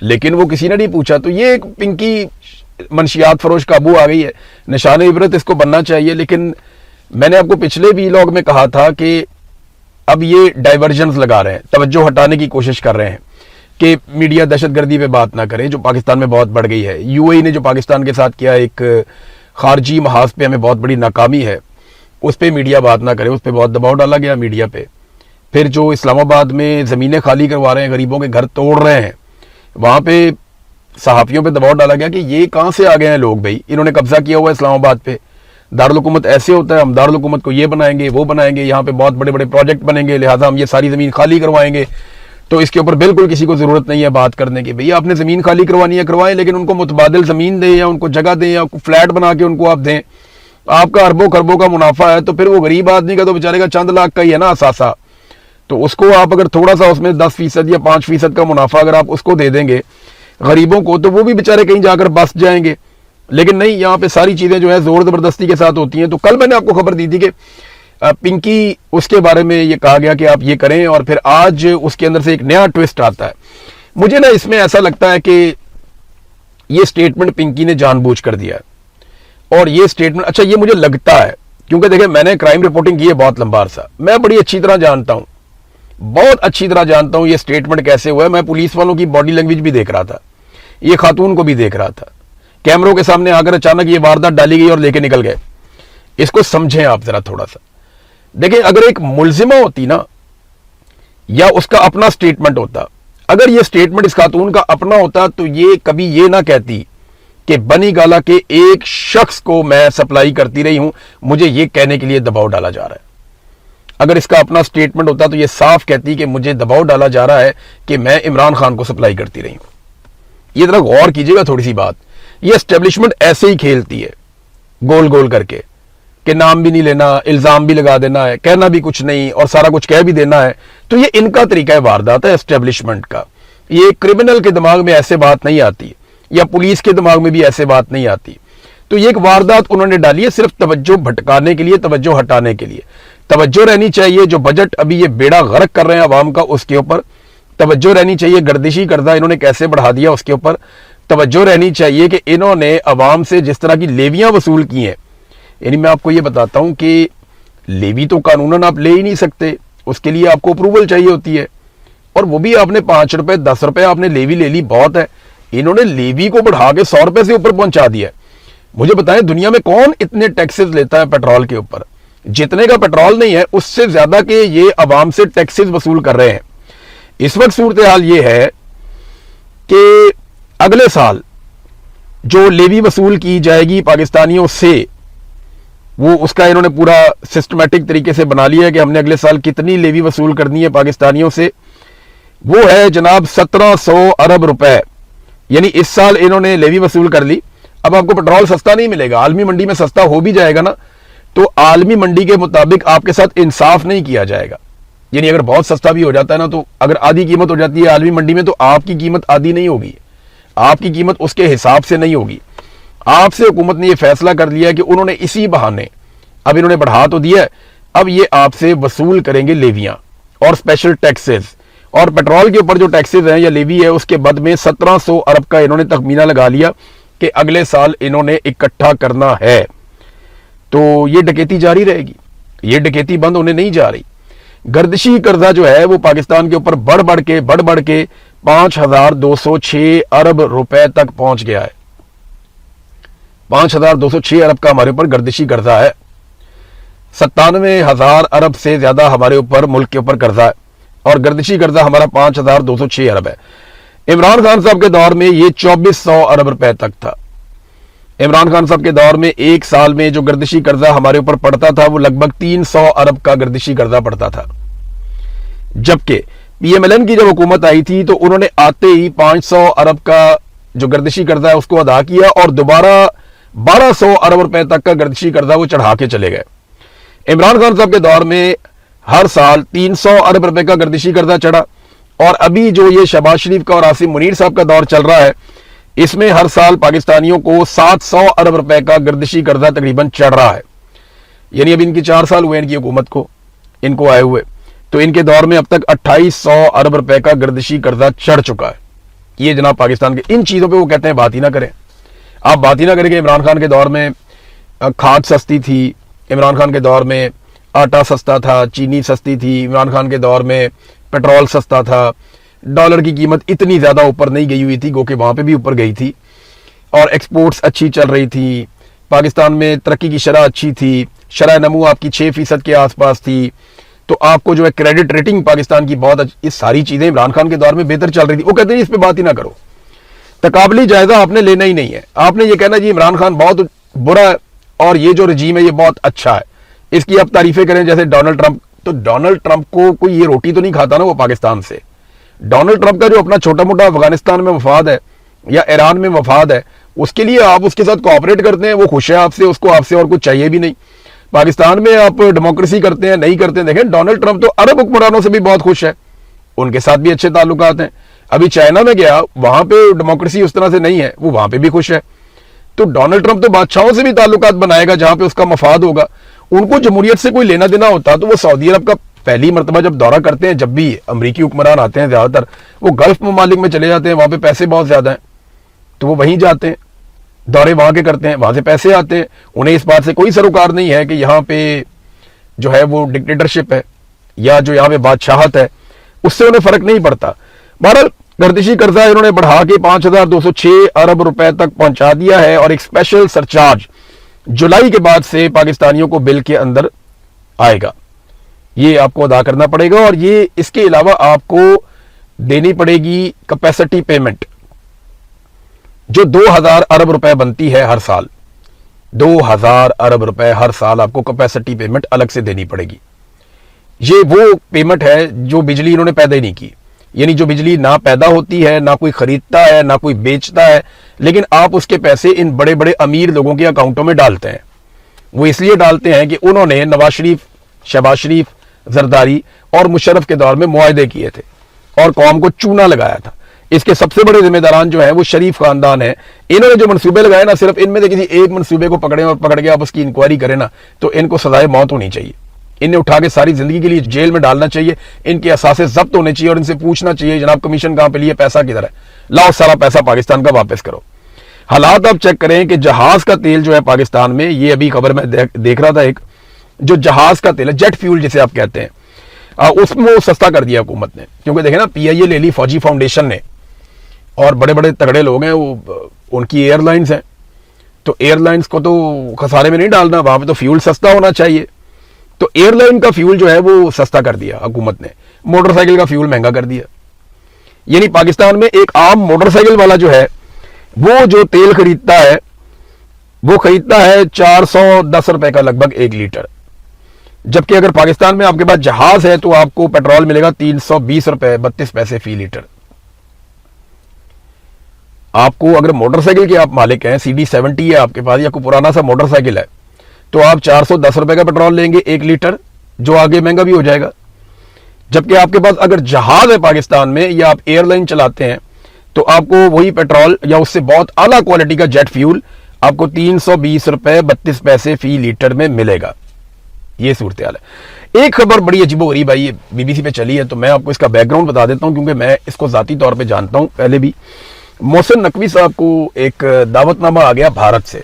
لیکن وہ کسی نے نہیں پوچھا. تو یہ ایک پنکی منشیات فروش قابو آ گئی ہے, نشان عبرت اس کو بننا چاہیے. لیکن میں نے آپ کو پچھلے ویلاگ میں کہا تھا کہ اب یہ ڈائیورژنز لگا رہے ہیں, توجہ ہٹانے کی کوشش کر رہے ہیں کہ میڈیا دہشت گردی پہ بات نہ کرے, جو پاکستان میں بہت بڑھ گئی ہے. یو اے ای نے جو پاکستان کے ساتھ کیا ایک خارجی محاذ پہ ہمیں بہت بڑی ناکامی ہے, اس پہ میڈیا بات نہ کرے, اس پہ بہت دباؤ ڈالا گیا میڈیا پہ. پھر جو اسلام آباد میں زمینیں خالی کروا رہے ہیں, غریبوں کے گھر توڑ رہے ہیں, وہاں پہ صحافیوں پہ دباؤ ڈالا گیا کہ یہ کہاں سے آ گئے ہیں لوگ بھائی, انہوں نے قبضہ کیا ہوا ہے اسلام آباد پہ, دارالحکومت ایسے ہوتا ہے, ہم دارالحکومت کو یہ بنائیں گے وہ بنائیں گے, یہاں پہ بہت بڑے بڑے پروجیکٹ بنیں گے, لہٰذا ہم یہ ساری زمین خالی کروائیں گے. تو اس کے اوپر بالکل کسی کو ضرورت نہیں ہے بات کرنے کی. بھئی آپ نے زمین خالی کروانی ہے کروائیں, لیکن ان کو متبادل زمین دیں یا ان کو جگہ دیں یا فلیٹ بنا کے ان کو آپ دیں. آپ کا اربوں خربوں کا منافع ہے, تو پھر وہ غریب آدمی کا تو بیچارے کا چند لاکھ کا ہی ہے نا اثاثہ. تو اس کو آپ اگر تھوڑا سا اس میں 10% یا 5% کا منافع اگر آپ اس کو دے دیں گے غریبوں کو, تو وہ بھی بیچارے کہیں جا کر بس جائیں گے. لیکن نہیں, یہاں پہ ساری چیزیں جو ہے زور زبردستی کے ساتھ ہوتی ہیں. تو کل میں نے آپ کو خبر دی تھی کہ پنکی, اس کے بارے میں یہ کہا گیا کہ آپ یہ کریں, اور پھر آج اس کے اندر سے ایک نیا ٹوسٹ آتا ہے. مجھے نا اس میں ایسا لگتا ہے کہ یہ سٹیٹمنٹ پنکی نے جان بوجھ کر دیا ہے. اور یہ سٹیٹمنٹ, اچھا یہ مجھے لگتا ہے, کیونکہ دیکھیں میں نے کرائم رپورٹنگ کی ہے بہت لمبا عرصہ, میں بڑی اچھی طرح جانتا ہوں, بہت اچھی طرح جانتا ہوں یہ سٹیٹمنٹ کیسے ہوا ہے. میں پولیس والوں کی باڈی لینگویج بھی دیکھ رہا تھا, یہ خاتون کو بھی دیکھ رہا تھا, کیمروں کے سامنے آ کر اچانک یہ واردات ڈالی گئی اور لے کے نکل گئے. اس کو سمجھیں آپ ذرا تھوڑا سا. دیکھیں اگر ایک ملزمہ ہوتی نا, یا اس کا اپنا سٹیٹمنٹ ہوتا, اگر یہ سٹیٹمنٹ اس خاتون کا اپنا ہوتا تو یہ کبھی یہ نہ کہتی کہ بنی گالا کے ایک شخص کو میں سپلائی کرتی رہی ہوں, مجھے یہ کہنے کے لیے دباؤ ڈالا جا رہا ہے. اگر اس کا اپنا سٹیٹمنٹ ہوتا تو یہ صاف کہتی کہ مجھے دباؤ ڈالا جا رہا ہے کہ میں عمران خان کو سپلائی کرتی رہی ہوں. یہ ذرا غور کیجئے گا تھوڑی سی بات. یہ اسٹیبلشمنٹ ایسے ہی کھیلتی ہے گول گول کر کے, کہ نام بھی نہیں لینا, الزام بھی لگا دینا ہے, کہنا بھی کچھ نہیں اور سارا کچھ کہہ بھی دینا ہے. تو یہ ان کا طریقہ واردات ہے اسٹیبلشمنٹ کا. یہ کرمنل کے دماغ میں ایسے بات نہیں آتی, یا پولیس کے دماغ میں بھی ایسے بات نہیں آتی. تو یہ ایک واردات انہوں نے ڈالی ہے صرف توجہ بھٹکانے کے لیے, توجہ ہٹانے کے لیے. توجہ رہنی چاہیے جو بجٹ ابھی یہ بیڑا غرق کر رہے ہیں عوام کا, اس کے اوپر توجہ رہنی چاہیے. گردشی قرضہ انہوں نے کیسے بڑھا دیا اس کے اوپر توجہ رہنی چاہیے. کہ انہوں نے عوام سے جس طرح کی لیویاں وصول کی ہیں, یعنی میں آپ کو یہ بتاتا ہوں کہ لیوی تو قانوناً آپ لے ہی نہیں سکتے, اس کے لیے آپ کو اپروول چاہیے ہوتی ہے, اور وہ بھی آپ نے 5 روپے 10 روپے آپ نے لیوی لے لی, بہت ہے. انہوں نے لیوی کو بڑھا کے 100 روپے سے اوپر پہنچا دیا ہے. مجھے بتائیں دنیا میں کون اتنے ٹیکسز لیتا ہے پیٹرول کے اوپر؟ جتنے کا پیٹرول نہیں ہے اس سے زیادہ کہ یہ عوام سے ٹیکسز وصول کر رہے ہیں. اس وقت صورتحال یہ ہے کہ اگلے سال جو لیوی وصول کی جائے گی پاکستانیوں سے, وہ اس کا انہوں نے پورا سسٹمیٹک طریقے سے بنا لیا ہے کہ ہم نے اگلے سال کتنی لیوی وصول کرنی ہے پاکستانیوں سے. وہ ہے جناب 1700 ارب روپے. یعنی اس سال انہوں نے لیوی وصول کر لی. اب آپ کو پیٹرول سستا نہیں ملے گا, عالمی منڈی میں سستا ہو بھی جائے گا نا, تو عالمی منڈی کے مطابق آپ کے ساتھ انصاف نہیں کیا جائے گا. یعنی اگر بہت سستا بھی ہو جاتا ہے نا, تو اگر آدھی قیمت ہو جاتی ہے عالمی منڈی میں, تو آپ کی قیمت آدھی نہیں ہوگی, آپ کی قیمت اس کے حساب سے نہیں ہوگی. آپ سے حکومت نے یہ فیصلہ کر لیا کہ انہوں نے اسی بہانے, اب انہوں نے بڑھا تو دیا ہے, اب یہ آپ سے وصول کریں گے لیویاں اور اسپیشل ٹیکسز. اور پیٹرول کے اوپر جو ٹیکسز ہیں یا لیوی ہے, اس کے بد میں 1700 ارب کا انہوں نے تخمینہ لگا لیا کہ اگلے سال انہوں نے اکٹھا کرنا ہے. تو یہ ڈکیتی جاری رہے گی, یہ ڈکیتی بند ہونے نہیں جا رہی. گردشی قرضہ جو ہے وہ پاکستان کے اوپر بڑھ بڑھ کے 5206 ارب روپے تک پہنچ گیا ہے. 5206 ارب کا ہمارے اوپر گردشی قرضہ ہے. 97,000 ارب سے زیادہ ہمارے اوپر ملک کے اوپر قرضہ ہے, اور گردشی قرضہ ہمارا 5206 ارب ہے. عمران خان صاحب کے دور میں یہ 2400 ارب روپے تک تھا. عمران خان صاحب کے دور میں ایک سال میں جو گردشی قرضہ ہمارے اوپر پڑتا تھا وہ لگ بھگ 300 ارب کا گردشی قرضہ پڑتا تھا. جبکہ پی ایم ایل این کی جب حکومت آئی تھی تو انہوں نے آتے ہی 500 ارب کا جو گردشی قرضہ ہے اس کو ادا کیا, اور دوبارہ 1200 ارب روپے تک کا گردشی قرضہ وہ چڑھا کے چلے گئے. عمران خان صاحب کے دور میں ہر سال 300 ارب روپے کا گردشی قرضہ چڑھا, اور ابھی جو یہ شہباز شریف کا اور عاصم منیر صاحب کا دور چل رہا ہے, اس میں ہر سال پاکستانیوں کو 700 ارب روپے کا گردشی قرضہ تقریباً چڑھ رہا ہے. یعنی اب ان کی 4 سال ہوئے ان کی حکومت کو, ان کو آئے ہوئے, تو ان کے دور میں اب تک 2800 ارب روپے کا گردشی قرضہ چڑھ چکا ہے. یہ جناب پاکستان کے ان چیزوں پہ وہ کہتے ہیں بات ہی نہ کریں. آپ بات ہی نہ کریں کہ عمران خان کے دور میں کھاد سستی تھی, عمران خان کے دور میں آٹا سستا تھا, چینی سستی تھی, عمران خان کے دور میں پیٹرول سستا تھا, ڈالر کی قیمت اتنی زیادہ اوپر نہیں گئی ہوئی تھی, گو کہ وہاں پہ بھی اوپر گئی تھی, اور ایکسپورٹس اچھی چل رہی تھی, پاکستان میں ترقی کی شرح اچھی تھی, شرح نمو آپ کی 6% کے آس پاس تھی, تو آپ کو جو ہے کریڈٹ ریٹنگ پاکستان کی بہت یہ ساری چیزیں عمران خان کے دور میں بہتر چل رہی تھی. وہ کہتے ہیں اس پہ بات ہی نہ کرو, تقابلی جائزہ آپ نے لینا ہی نہیں ہے. آپ نے یہ کہنا جی عمران خان بہت برا ہے اور یہ جو رجیم ہے یہ بہت اچھا ہے, اس کی آپ تعریفیں کریں جیسے ڈونلڈ ٹرمپ. تو ڈونلڈ ٹرمپ کو کوئی یہ روٹی تو نہیں کھاتا نا وہ پاکستان سے. ڈونلڈ ٹرمپ کا جو اپنا چھوٹا موٹا افغانستان میں مفاد ہے یا ایران میں مفاد ہے, اس کے لیے آپ اس کے ساتھ کوآپریٹ کرتے ہیں, وہ خوش ہے آپ سے, اس کو آپ سے اور کچھ چاہیے بھی نہیں. پاکستان میں آپ ڈیموکریسی کرتے ہیں نہیں کرتے ہیں, دیکھیں ڈونلڈ ٹرمپ تو عرب حکمرانوں سے بھی بہت خوش ہے, ان کے ساتھ بھی اچھے تعلقات ہیں. ابھی چائنا میں گیا, وہاں پہ ڈیموکریسی اس طرح سے نہیں ہے, وہ وہاں پہ بھی خوش ہے. تو ڈونلڈ ٹرمپ تو بادشاہوں سے بھی تعلقات بنائے گا جہاں پہ اس کا مفاد ہوگا. ان کو جمہوریت سے کوئی لینا دینا ہوتا تو وہ سعودی عرب کا پہلی مرتبہ جب دورہ کرتے ہیں, جب بھی امریکی حکمران آتے ہیں زیادہ تر وہ گلف ممالک میں چلے جاتے ہیں, وہاں پہ پیسے بہت زیادہ ہیں, تو وہ وہیں جاتے ہیں, دورے وہاں کے کرتے ہیں, وہاں سے پیسے آتے ہیں. انہیں اس بات سے کوئی سروکار نہیں ہے کہ یہاں پہ جو ہے وہ ڈکٹیٹرشپ ہے یا جو یہاں پہ بادشاہت ہے, اس سے انہیں فرق نہیں پڑتا. بہرحال گردشی قرضہ انہوں نے بڑھا کے 5,206 ارب روپے تک پہنچا دیا ہے, اور ایک اسپیشل سرچارج جولائی کے بعد سے پاکستانیوں کو بل کے اندر آئے گا, یہ آپ کو ادا کرنا پڑے گا. اور یہ اس کے علاوہ آپ کو دینی پڑے گی کیپیسٹی پیمنٹ جو 2,000 ارب روپے بنتی ہے ہر سال. 2,000 ارب روپے ہر سال آپ کو کیپیسٹی پیمنٹ الگ سے دینی پڑے گی. یہ وہ پیمنٹ ہے جو بجلی انہوں نے پیدا ہی نہیں کی, یعنی جو بجلی نہ پیدا ہوتی ہے, نہ کوئی خریدتا ہے, نہ کوئی بیچتا ہے, لیکن آپ اس کے پیسے ان بڑے بڑے امیر لوگوں کے اکاؤنٹوں میں ڈالتے ہیں. وہ اس لیے ڈالتے ہیں کہ انہوں نے نواز شریف, شہباز شریف, زرداری اور مشرف کے دور میں معاہدے کیے تھے اور قوم کو چونا لگایا تھا. اس کے سب سے بڑے ذمہ داران جو ہیں وہ شریف خاندان ہیں. انہوں نے جو منصوبے لگائے نا, صرف ان میں سے کسی ایک منصوبے کو پکڑیں اور پکڑ کے آپ اس کی انکوائری کریں نا, تو ان کو سزائے موت ہونی چاہیے. انہیں اٹھا کے ساری زندگی کے لیے جیل میں ڈالنا چاہیے, ان کے اثاثے ضبط ہونے چاہیے, اور ان سے پوچھنا چاہیے جناب کمیشن کہاں پہ لیے, پیسہ کدھر ہے, لاؤ سارا پیسہ پاکستان کا واپس کرو. حالات آپ چیک کریں کہ جہاز کا تیل جو ہے پاکستان میں, یہ ابھی خبر میں دیکھ رہا تھا, ایک جو جہاز کا تیل ہے, جیٹ فیول جسے آپ کہتے ہیں, اس میں وہ سستا کر دیا حکومت نے. کیونکہ دیکھیں نا, PIA لے لی فوجی فاؤنڈیشن نے, اور بڑے بڑے تگڑے لوگ ہیں وہ, ان کی ایئر لائنز ہیں, تو ایئر لائنز کو تو خسارے میں نہیں ڈالنا, وہاں پہ تو فیول سستا ہونا چاہیے. تو ایئر لائن کا فیول جو ہے وہ سستا کر دیا حکومت نے, موٹر سائیکل کا فیول مہنگا کر دیا. یعنی پاکستان میں ایک عام موٹر سائیکل والا جو ہے وہ جو تیل خریدتا ہے وہ خریدتا ہے 410 روپے کا لگ بھگ 1 لیٹر, جبکہ اگر پاکستان میں آپ کے پاس جہاز ہے تو آپ کو پیٹرول ملے گا 320 روپے 32 پیسے فی لیٹر. آپ کو اگر موٹر سائیکل کے آپ مالک ہیں, CD70 ہے آپ کے پاس یا کوئی پرانا سا موٹر سائیکل ہے, تو آپ 410 روپے کا پیٹرول لیں گے 1 لیٹر, جو آگے مہنگا بھی ہو جائے گا. جبکہ آپ کے پاس اگر جہاز ہے پاکستان میں یا آپ ایئر لائن چلاتے ہیں, تو آپ کو وہی پیٹرول یا اس سے بہت اعلیٰ کوالٹی کا جیٹ فیول آپ کو 320 روپے 32 پیسے فی لیٹر میں ملے گا. یہ صورتحال ہے. ایک خبر بڑی عجیب و غریب آئی ہے, BBC پہ چلی ہے, تو میں آپ کو اس کا بیک گراؤنڈ بتا دیتا ہوں, کیونکہ میں اس کو ذاتی طور پہ جانتا ہوں پہلے بھی. محسن نقوی صاحب کو ایک دعوت نامہ آ گیا بھارت سے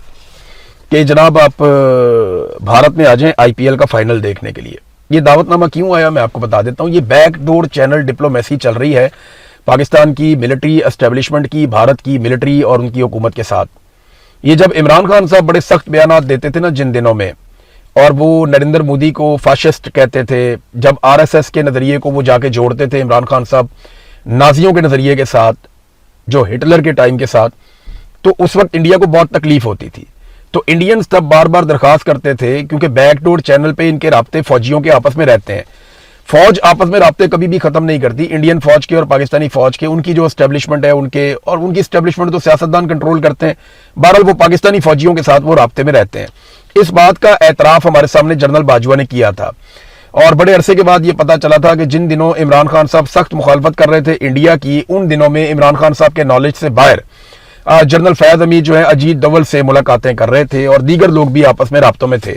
کہ جناب آپ بھارت میں آ جائیں IPL کا فائنل دیکھنے کے لیے. یہ دعوت نامہ کیوں آیا میں آپ کو بتا دیتا ہوں. یہ بیک ڈور چینل ڈپلومیسی چل رہی ہے پاکستان کی ملٹری اسٹیبلشمنٹ کی, بھارت کی ملٹری اور ان کی حکومت کے ساتھ. یہ جب عمران خان صاحب بڑے سخت بیانات دیتے تھے نا جن دنوں میں, اور وہ نریندر مودی کو فاشسٹ کہتے تھے, جب RSS کے نظریے کو وہ جا کے جوڑتے تھے عمران خان صاحب نازیوں کے نظریے کے ساتھ, جو ہٹلر کے ٹائم کے ساتھ, تو اس وقت انڈیا کو بہت تکلیف ہوتی تھی. تو انڈینز تب بار بار درخواست کرتے تھے, کیونکہ بیک ڈور چینل پہ ان کے رابطے فوجیوں کے آپس میں رہتے ہیں, فوج آپس میں رابطے کبھی بھی ختم نہیں کرتی, انڈین فوج کے اور پاکستانی فوج کے, ان کی جو اسٹیبلشمنٹ ہے ان کے, اور ان کی اسٹیبلشمنٹ تو سیاستدان کنٹرول کرتے ہیں, بہرحال وہ پاکستانی فوجیوں کے ساتھ وہ رابطے میں رہتے ہیں. اس بات کا اعتراف ہمارے سامنے جنرل باجوہ نے کیا تھا, اور بڑے عرصے کے بعد یہ پتا چلا تھا کہ جن دنوں عمران خان صاحب سخت مخالفت کر رہے تھے انڈیا کی, ان دنوں میں عمران خان صاحب کے نالج سے باہر جنرل فیاض حمید جو ہے اجیت ڈول سے ملاقاتیں کر رہے تھے, اور دیگر لوگ بھی آپس میں رابطوں میں تھے.